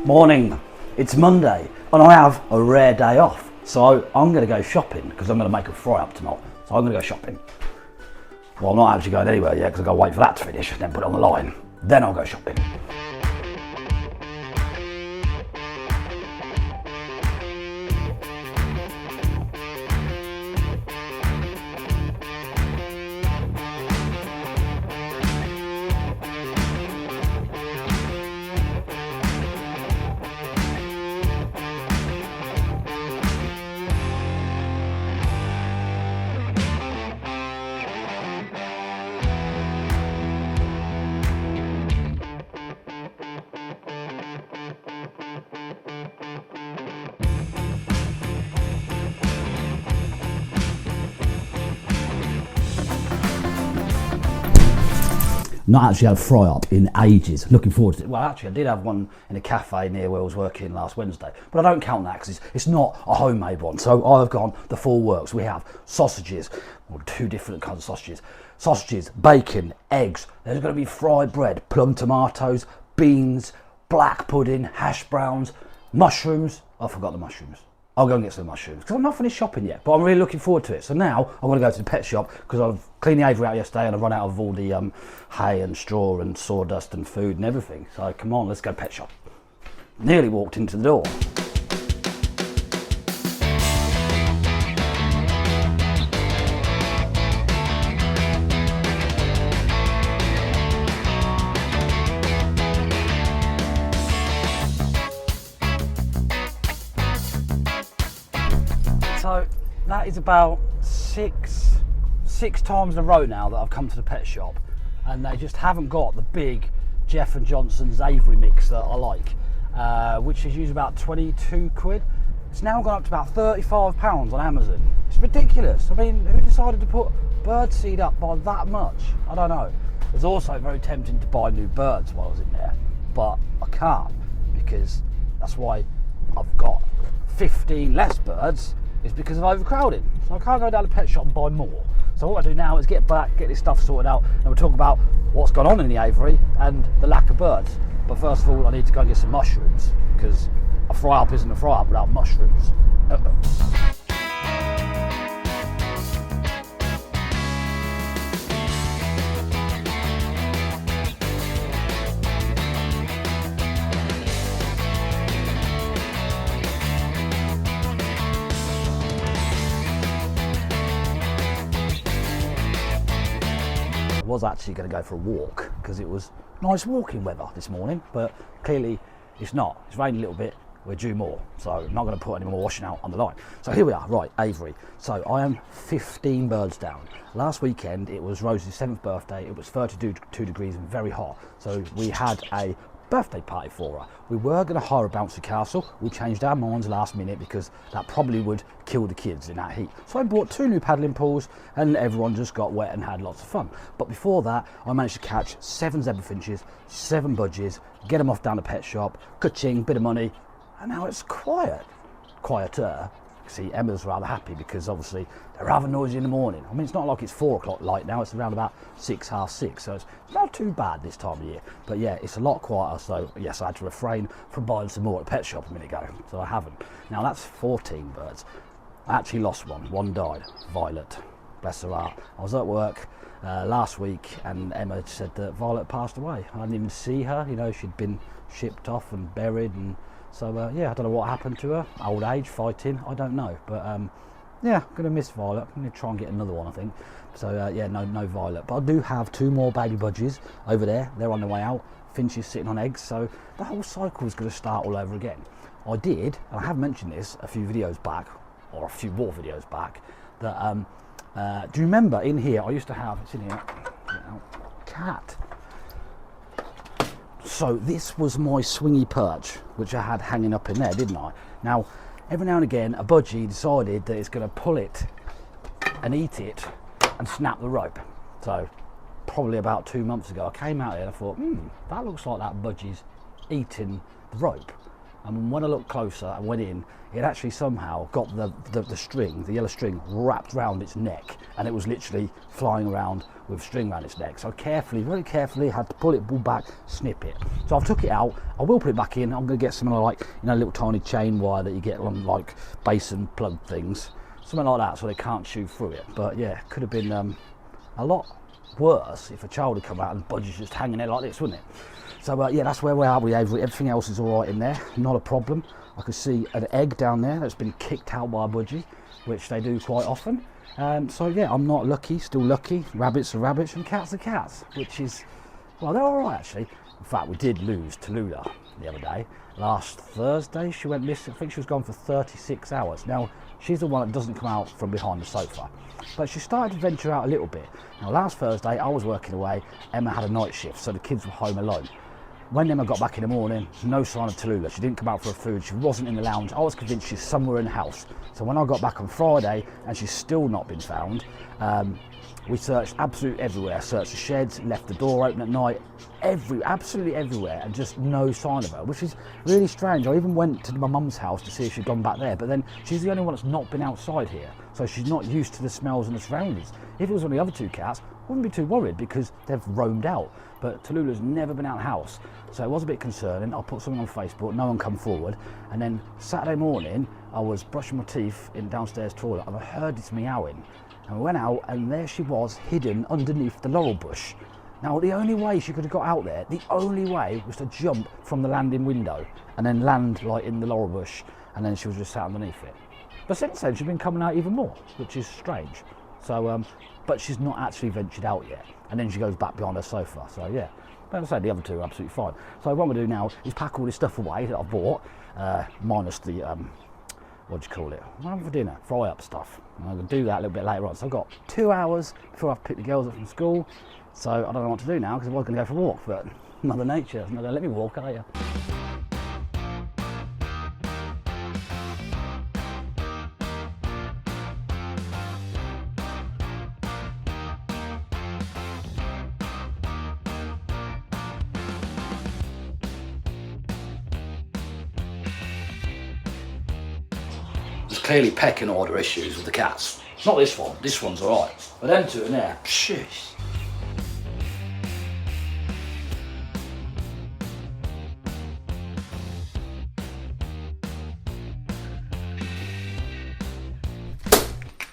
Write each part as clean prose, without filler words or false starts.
Morning, it's Monday and I have a rare day off, so I'm going to go shopping because I'm going to make a fry up tonight, so I'm going to go shopping. Well, I'm not actually going anywhere yet because I've got to wait for that to finish and then put it on the line, then I'll go shopping. Not actually had a fry up in ages, looking forward to it. Well, actually I did have one in a cafe near where I was working last Wednesday, but I don't count that because it's not a homemade one. So I've gone the full works. We have sausages, or two different kinds of sausages, bacon, eggs, there's going to be fried bread, plum tomatoes, beans, black pudding, hash browns, mushrooms. I forgot the mushrooms. I'll go and get some mushrooms because I'm not finished shopping yet, but I'm really looking forward to it. So now I want to go to the pet shop because I've cleaned the aviary out yesterday and I've run out of all the hay and straw and sawdust and food and everything. So come on, let's go pet shop. Nearly walked into the door. So that is about six times in a row now that I've come to the pet shop and they just haven't got the big Jeff and Johnson's Aviary mix that I like, which is usually about 22 quid. It's now gone up to about £35 on Amazon. It's ridiculous. I mean, who decided to put bird seed up by that much? I don't know. It was also very tempting to buy new birds while I was in there, but I can't because that's why I've got 15 less birds. Is because of overcrowding. So I can't go down to the pet shop and buy more. So what I do now is get back, get this stuff sorted out, and we'll talk about what's gone on in the aviary and the lack of birds. But first of all, I need to go and get some mushrooms because a fry up isn't a fry up without mushrooms. Was actually going to go for a walk because it was nice walking weather this morning, but clearly it's not. It's raining a little bit, we're due more, so I'm not going to put any more washing out on the line. So here we are, right, aviary. So I am 15 birds down. Last weekend it was Rosie's 7th birthday, it was 32 degrees and very hot, so we had a birthday party for her. We were going to hire a bouncy castle. We changed our minds last minute because that probably would kill the kids in that heat. So I bought 2 new paddling pools and everyone just got wet and had lots of fun. But before that, I managed to catch 7 zebra finches, 7 budgies, get them off down the pet shop, ka-ching, bit of money, and now it's quieter. See, Emma's rather happy because obviously they're rather noisy in the morning. I mean, it's not like it's 4 o'clock light now, it's around about 6, half 6, so it's not too bad this time of year. But yeah, it's a lot quieter, so yes, I had to refrain from buying some more at the pet shop a minute ago, so I haven't. Now that's 14 birds. I actually lost one died, Violet, bless her heart. I was at work last week and Emma said that Violet passed away. I didn't even see her, you know, she'd been shipped off and buried, and so yeah, I don't know what happened to her. Old age, fighting, I don't know. But yeah, I'm going to miss Violet. I'm going to try and get another one, I think. So yeah, no Violet. But I do have 2 more baby budgies over there. They're on their way out. Finches sitting on eggs. So the whole cycle is going to start all over again. I did, and I have mentioned this a few videos back, or a few more videos back, that do you remember in here, I used to have, it's in here, cat. So this was my swingy perch, which I had hanging up in there, didn't I? Now, every now and again, a budgie decided that it's going to pull it and eat it and snap the rope. So probably about 2 months ago, I came out here and I thought, that looks like that budgie's eating the rope. and when I looked closer and went in, it actually somehow got the string, the yellow string, wrapped around its neck, and it was literally flying around with string around its neck. So carefully, very carefully, had to pull it back, snip it. So I've took it out. I will put it back in. I'm going to get some like, you know, little tiny chain wire that you get on like basin plug things, something like that, so they can't chew through it. But yeah, could have been a lot worse if a child had come out and budgie's just hanging there like this, wouldn't it? So yeah, that's where we are with Aviary. Everything else is all right in there, not a problem. I could see an egg down there that's been kicked out by a budgie, which they do quite often. So yeah, I'm not lucky, still lucky. Rabbits are rabbits and cats are cats, which is, well, they're all right actually. In fact, we did lose Tallulah the other day. Last Thursday, she went missing. I think she was gone for 36 hours. Now, she's the one that doesn't come out from behind the sofa, but she started to venture out a little bit. Now, last Thursday, I was working away. Emma had a night shift, so the kids were home alone. When Emma got back in the morning, no sign of Tallulah. She didn't come out for her food. She wasn't in the lounge. I was convinced she's somewhere in the house. So when I got back on Friday and she's still not been found, we searched absolutely everywhere. Searched the sheds, left the door open at night, absolutely everywhere, and just no sign of her, which is really strange. I even went to my mum's house to see if she'd gone back there, but then she's the only one that's not been outside here, so she's not used to the smells and the surroundings. If it was one of the other two cats, I wouldn't be too worried because they've roamed out, but Tallulah's never been out of the house, so it was a bit concerning. I put something on Facebook, no one come forward, and then Saturday morning I was brushing my teeth in the downstairs toilet and I heard this meowing, and I went out and there she was, hidden underneath the laurel bush. Now, the only way she could have got out there, the only way was to jump from the landing window and then land like in the laurel bush, and then she was just sat underneath it. But since then, she's been coming out even more, which is strange. So, but she's not actually ventured out yet. And then she goes back behind her sofa. So yeah, but as I say, the other two are absolutely fine. So what I'm gonna do now is pack all this stuff away that I bought, minus the, what do you call it? What am I having for dinner? Fry up stuff. And I'm gonna do that a little bit later on. So I've got 2 hours before I pick the girls up from school. So I don't know what to do now because I was gonna go for a walk, but Mother Nature's not gonna let me walk, are you? There's clearly pecking order issues with the cats. Not this one, this one's alright. But them two in there, sheesh.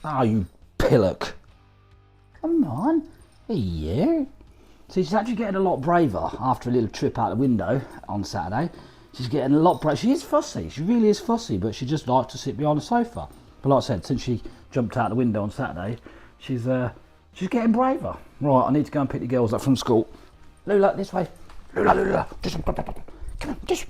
Ah, you pillock. Come on, hey you. So she's actually getting a lot braver after a little trip out the window on Saturday. She's getting a lot braver. She is fussy, she really is fussy, but she just likes to sit behind the sofa. But like I said, since she jumped out the window on Saturday, she's getting braver. Right, I need to go and pick the girls up from school. Lula, this way. Lula, just come on, just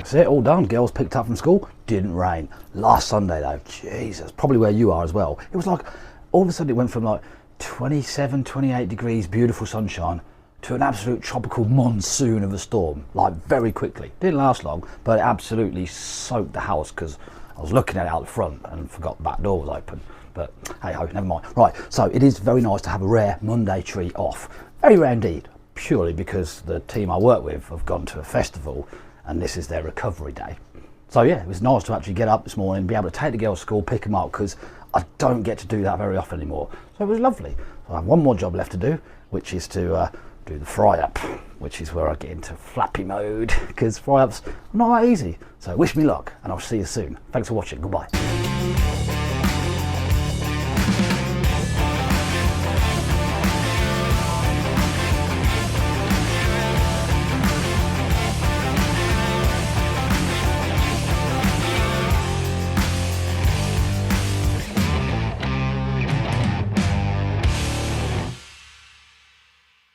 That's it, all done. Girls picked up from school. Didn't rain. Last Sunday though, Jesus, probably where you are as well. It was like, all of a sudden it went from like 27, 28 degrees, beautiful sunshine, to an absolute tropical monsoon of a storm, like very quickly. Didn't last long, but it absolutely soaked the house because I was looking at it out the front and forgot the back door was open. But hey ho, never mind. Right, so it is very nice to have a rare Monday treat off. Very rare indeed, purely because the team I work with have gone to a festival and this is their recovery day. So yeah, it was nice to actually get up this morning, be able to take the girls to school, pick them up, because I don't get to do that very often anymore. So it was lovely. So I have one more job left to do, which is to do the fry up, which is where I get into flappy mode, because fry ups are not that easy. So wish me luck, and I'll see you soon. Thanks for watching, goodbye.